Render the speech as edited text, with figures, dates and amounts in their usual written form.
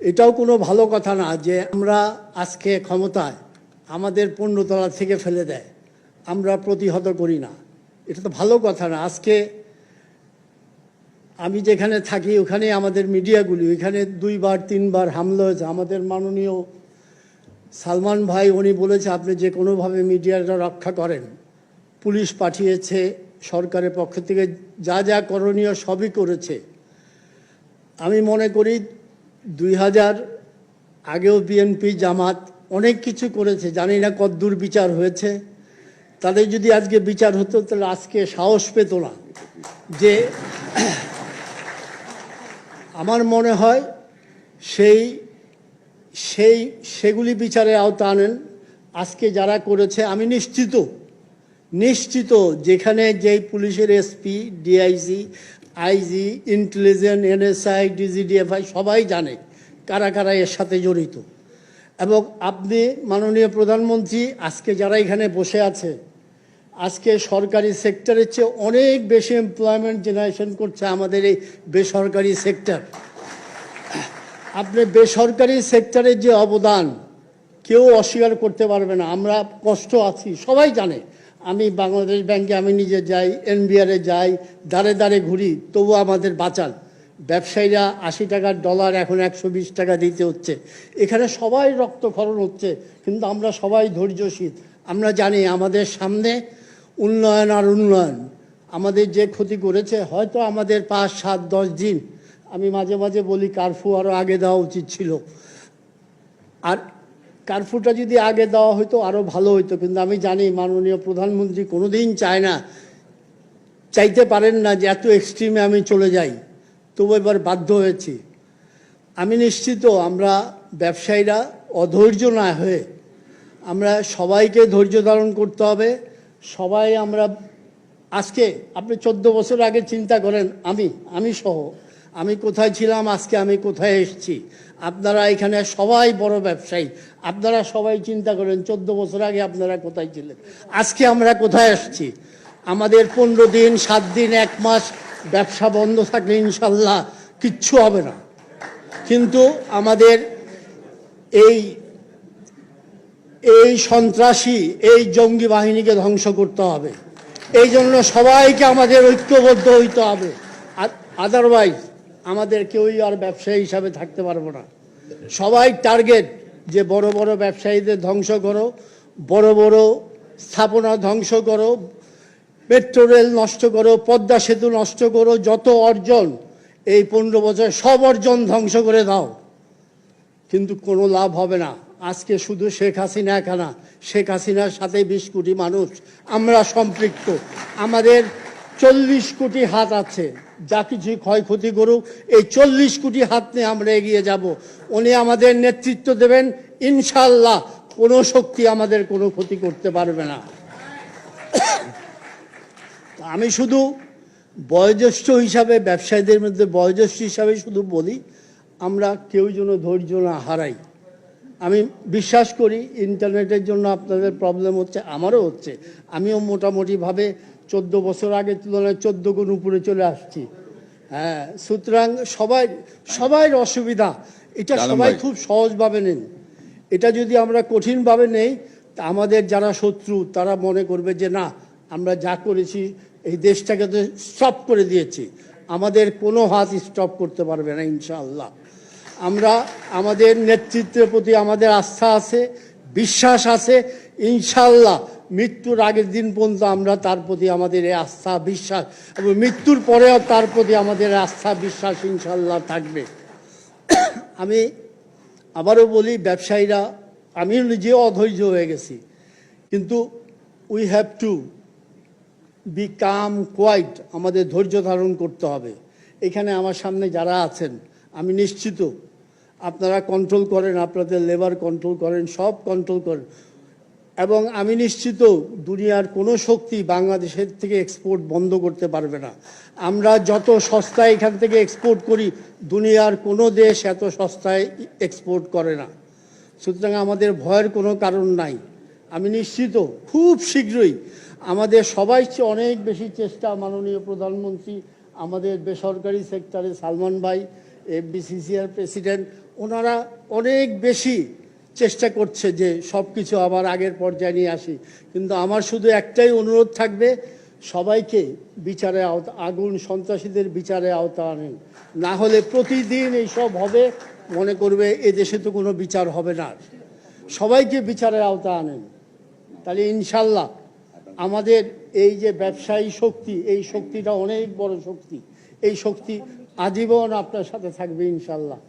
এটাও কোনো ভালো কথা না যে আমরা আজকে ক্ষমতায় আমাদের 15 তলা থেকে ফেলে দেয়, আমরা প্রতিহত করি না। এটা তো ভালো কথা না। আজকে আমি যেখানে থাকি ওখানে আমাদের মিডিয়াগুলি ওইখানে 2বার 3বার হামলা হয়েছে। আমাদের মাননীয় সালমান ভাই উনি বলেছে আপনি যে কোনোভাবে মিডিয়াটা রক্ষা করেন। পুলিশ পাঠিয়েছে, সরকারের পক্ষ থেকে যা যা করণীয় সবই করেছে। আমি মনে করি 2000 আগেও বিএনপি জামাত অনেক কিছু করেছে, জানি না কতদূর বিচার হয়েছে। তাদের যদি আজকে বিচার হতো তাহলে আজকে সাহস পেত না। যে আমার মনে হয় সেগুলি বিচারের আওতা আনেন। আজকে যারা করেছে আমি নিশ্চিত যেখানে যেই পুলিশের SP, DIG, IG, intelligence, NSI, DGDFI সবাই জানে কারা কারা এর সাথে জড়িত। এবং আপনি মাননীয় প্রধানমন্ত্রী আজকে যারা এখানে বসে আছে, আজকে সরকারি সেক্টরের চেয়ে অনেক বেশি এমপ্লয়মেন্ট জেনারেশন করছে আমাদের এই বেসরকারি সেক্টর। আপনি বেসরকারি সেক্টরের যে অবদান কেউ অস্বীকার করতে পারবে না। আমরা কষ্ট আছি সবাই জানে। আমি বাংলাদেশ ব্যাংকে আমি নিজে যাই, এনবিআরে যাই, দাঁড়ে দাঁড়ে ঘুরি, তবু আমাদের বাঁচান। ব্যবসায়ীরা 80 টাকার ডলার এখন 120 টাকা দিতে হচ্ছে। এখানে সবাই রক্তক্ষরণ হচ্ছে, কিন্তু আমরা সবাই ধৈর্যশীল। আমরা জানি আমাদের সামনে উন্নয়ন আর উন্নয়ন। আমাদের যে ক্ষতি করেছে হয়তো আমাদের 5, 7, 10 দিন, আমি মাঝে মাঝে বলি কারফিউ আরও আগে দেওয়া উচিত ছিল। আর কারফিউটা যদি আগে দেওয়া হতো আরও ভালো হতো। কিন্তু আমি জানি মাননীয় প্রধানমন্ত্রী কোনোদিন চাইতে পারেন না যে এত এক্সট্রিমে আমি চলে যাই, তবু এবার বাধ্য হয়েছি। আমি নিশ্চিত আমরা ব্যবসায়ীরা অধৈর্য না হয়ে আমরা সবাইকে ধৈর্য ধারণ করতে হবে। সবাই আমরা আজকে আপনি 14 বছর আগে চিন্তা করেন, আমি সহ আমি কোথায় ছিলাম, আজকে আমি কোথায় এসেছি। আপনারা এখানে সবাই বড় ব্যবসায়ী, আপনারা সবাই চিন্তা করেন 14 বছর আগে আপনারা কোথায় ছিলেন, আজকে আমরা কোথায় এসেছি। আমাদের 15 দিন, 7 দিন, 1 মাস ব্যবসা বন্ধ থাকলে ইনশাল্লাহ কিচ্ছু হবে না। কিন্তু আমাদের এই সন্ত্রাসী, এই জঙ্গি বাহিনীকে ধ্বংস করতে হবে। এই জন্য সবাইকে আমাদের ঐক্যবদ্ধ হইতে হবে। আদারওয়াইজ আমাদের কেউই আর ব্যবসায়ী হিসাবে থাকতে পারবো না। সবাই টার্গেট যে বড় বড় ব্যবসায়ীদের ধ্বংস করো, বড় বড় স্থাপনা ধ্বংস করো, মেট্রো রেল নষ্ট করো, পদ্মা সেতু নষ্ট করো, যত অর্জন এই 15 বছর সব অর্জন ধ্বংস করে দাও। কিন্তু কোনো লাভ হবে না। আজকে শুধু শেখ হাসিনা একা না, শেখ হাসিনার সাথে 20 কোটি মানুষ আমরা সম্পৃক্ত। আমাদের 40 কোটি হাত আছে, যা কিছু ক্ষয়ক্ষতি করুক এই 40 কোটি হাত নিয়ে আমরা এগিয়ে যাব। উনি আমাদের নেতৃত্ব দেবেন, ইনশাল্লাহ কোনো শক্তি আমাদের কোনো ক্ষতি করতে পারবে না। আমি শুধু বয়োজ্যেষ্ঠ হিসাবে, ব্যবসায়ীদের মধ্যে বয়োজ্যেষ্ঠ হিসাবে শুধু বলি, আমরা কেউ যেন ধৈর্য না হারাই। আমি বিশ্বাস করি ইন্টারনেটের জন্য আপনাদের প্রবলেম হচ্ছে, আমারও হচ্ছে। আমিও মোটামুটিভাবে 14 বছর আগের তুলনায় 14 গুণ উপরে চলে আসছি। হ্যাঁ, সুতরাং সবাই অসুবিধা, এটা সবাই খুব সহজভাবে নেন। এটা যদি আমরা কঠিনভাবে নেই তা আমাদের যারা শত্রু তারা মনে করবে যে না, আমরা যা করেছি এই দেশটাকে তো স্টপ করে দিয়েছি, আমাদের কোনো হাত স্টপ করতে পারবে না ইনশাআল্লাহ। আমরা আমাদের নেতৃত্বের প্রতি আমাদের আস্থা আছে, বিশ্বাস আছে। ইনশাআল্লাহ মৃত্যুর আগের দিন পর্যন্ত আমরা তার প্রতি আমাদের এই আস্থা বিশ্বাস, এবং মৃত্যুর পরেও তার প্রতি আমাদের আস্থা বিশ্বাস ইনশাআল্লাহ থাকবে। আমি আবারও বলি, ব্যবসায়ীরা, আমি নিজেও অধৈর্য হয়ে গেছি, কিন্তু we have to be calm quiet, আমাদের ধৈর্য ধারণ করতে হবে। এখানে আমার সামনে যারা আছেন আমি নিশ্চিত আপনারা কন্ট্রোল করেন, আপনাদের লেবার কন্ট্রোল করেন, সব কন্ট্রোল করেন। এবং আমি নিশ্চিত দুনিয়ার কোনো শক্তি বাংলাদেশের থেকে এক্সপোর্ট বন্ধ করতে পারবে না। আমরা যত সস্তায় এখান থেকে এক্সপোর্ট করি, দুনিয়ার কোনো দেশ এত সস্তায় এক্সপোর্ট করে না। সুতরাং আমাদের ভয়ের কোনো কারণ নাই। আমি নিশ্চিত খুব শীঘ্রই আমাদের সবাই চেয়ে অনেক বেশি চেষ্টা মাননীয় প্রধানমন্ত্রী, আমাদের বেসরকারি সেক্টরে সালমান ভাই এফবিসিসিআর প্রেসিডেন্ট, ওনারা অনেক বেশি চেষ্টা করছে যে সব কিছু আবার আগের পর্যায়ে নিয়ে আসি। কিন্তু আমার শুধু একটাই অনুরোধ থাকবে, সবাইকে বিচারে আওতা, আগুন সন্ত্রাসীদের বিচারে আওতা আনেন, না হলে প্রতিদিন এইসব হবে, মনে করবে এদেশে তো কোনো বিচার হবে না। সবাইকে বিচারের আওতা আনেন, তাহলে ইনশাল্লাহ আমাদের এই যে ব্যবসায়ী শক্তি, এই শক্তিটা অনেক বড় শক্তি, এই শক্তি আজীবন আপনার সাথে থাকবে ইনশাল্লাহ।